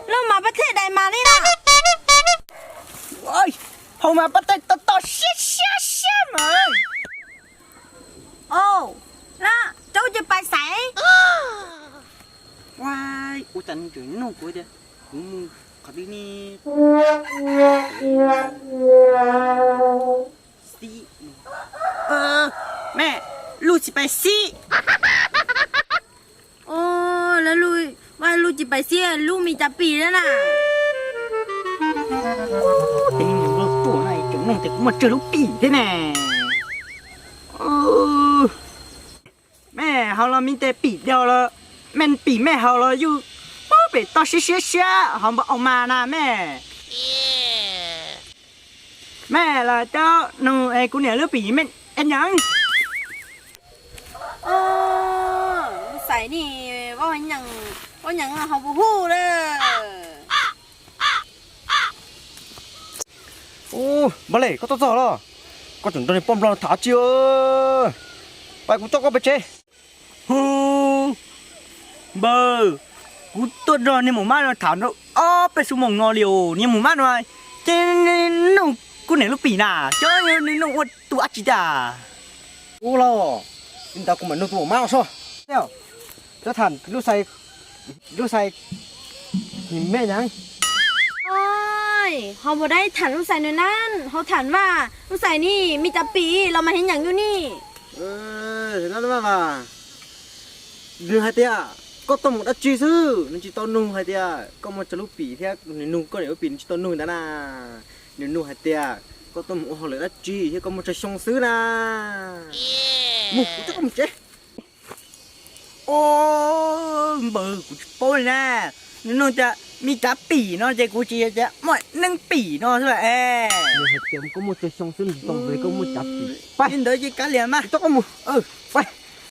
แล้วมาประเทศใดมานี่ล่ะโอ้ยเขามาประเทศต่อเชี่ยมา โอ้แล้วเจ้าจะไปไหนว้ายอุจันจุนนุ่งกูเดียวขอดีนี่สิแม่ลูกจะไปสิโอ้แล้วลูกว่าลูกจะไปเสียลูกมีจะปีแล้วน่ะแต่นี่มึงรู้ตัวไหนจุนนุ่งแต่กูมาเจอลูกปีได้แน่แม่เขาเรามีแต่ปีเดียวละแม่นปีแม่เขาเราอยู่ป้อเป็ดต่อเชี่ยเขาบอกออกมานะแม่แม่ละเจ้าหนูไอ้กูเนี่ยเลือกปีแม่เอ็นยังใส่นี่ว่าอย่างอะเขาพูดเลยโอ้มาเลยก็ต่อแล้วก็ถึงตอนนี้ป้อมเราถาเจียวไปกูต้องก็ไปเจ๊ฮูเบอร์กูตัวรอในหมู่บ้านเราถามเราอ๋อไปสมองนอเลียวในหมู่บ้านว่าเจ้นุ่งกูเนี่ยลูกปีน่ะเจ้าเนี่ยนุ่งวัดตัวอาจิตาโอ้เราอินตากูเหมือนนุ่งตัวมากซะเดี๋ยวจะทานลูกใส่หิมแม่ยัง โอ้ยเขาบ่ได้ถันลูกใส่ในนั้นเขาถันว่าลูกใส่นี่มีจะปีเรามาเห็นอย่างอยู่นี่นั่นว่าเรื่องhai tia có tao một đã truy sư nên chỉ tao nung hai tia có một chút bỉ thế nung có để có bỉ chỉ tao nung đó na nếu nung hai tia có tao một họ lỡ đã truy thế có một chút song sứ na một chắc có một chết ô bờ của tôi nè nóจะมีจับปีเนาะใจกูจีจะหมดนั่งปีเนาะใช่ไหมnếu hai tia có một chút song sứ tao về có mộtจับปีไปเดี๋ยวจะกันเหลี่ยมมาต้องก็mộtไป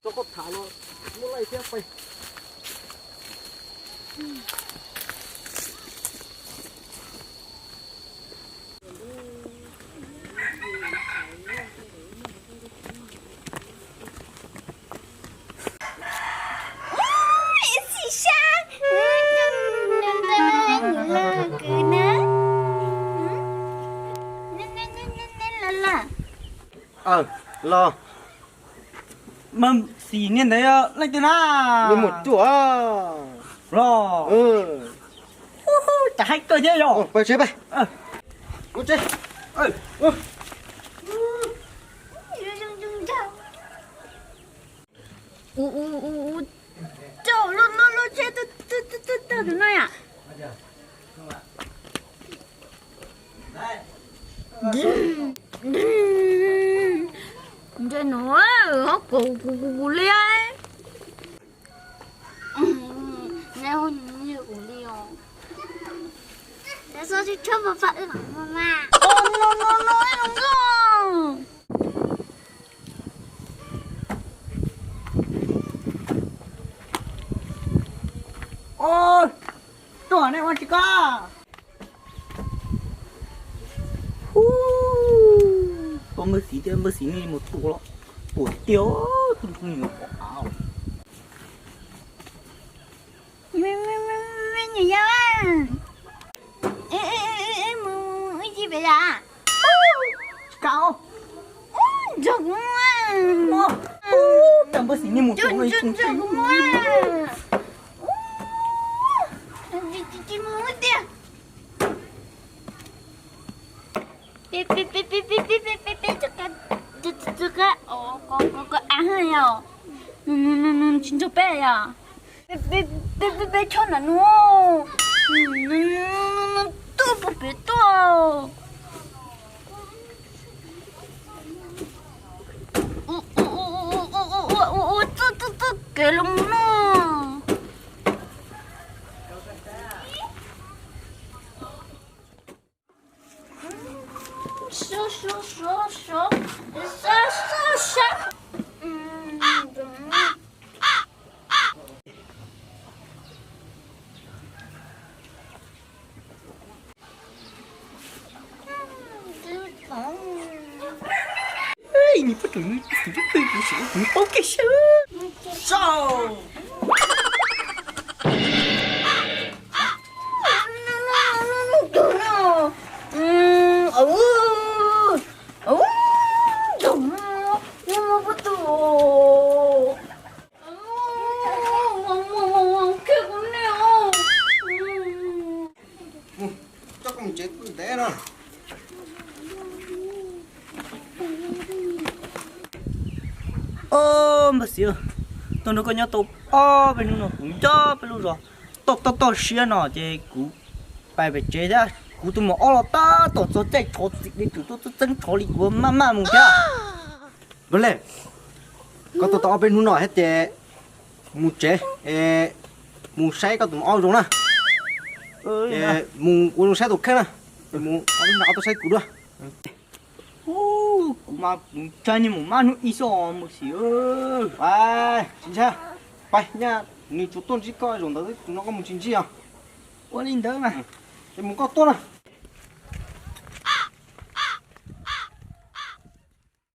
ต้องก็ถ่ายเราเมื่อไรเที่ยวไปรอมึงสีเนี่ยเดี๋ยวอะไรตัวน่ะมีหมดตัวรอจะให้ตัวเยอะหรอไปเช็ไปกูเช็เจ้าลูเช็ดตึ๊ดหน่อยอ่ะ这喏，好鼓励啊！然后你鼓励哦。他说去吃不饭了，妈妈。哦，no，龙哥。哦，ตัวไหนวันจิก้าตัวมือสีเดียวมือสีนี่หมดตัวแล้วปวดเตี้ยวตุ้งเหนียวอ้าวไม่หนียังมึงจีบไปละเก่าจังวะแต่มือสีนี่หมดตัวเลยจริงจังวะจีมึงเดียว这个哦，个安很呀，真就白呀，别吵那喏，多不别多，我这给了喏。说，怎么？真疼！哎，你不准，你对不起，你包给谁？上！ không chết té đâu. Ô mà xíu tôi nó có nhớ tôi bên nó cũng cho bên luôn rồi tôi xía nó chứ cú bài về chế ra cú tôi mà lo ta tôi chạy chỗ dịch đi tôi chân chỗ đi của mà mùng kia Vấn đề có tôi bên hú nọ hết chế mù chế mù say có tụi oi rồi nè mù uống say tụi khác nè mù ở bên nào tôi say cú nữa cú mà chơi như một má nó ít sao một xíu Vai, chính xác. Vai nha, ni chú tôn chỉ coi rồi đó, nó có một chính gì à? ôi linh đó mà Cái muốn có tốt à?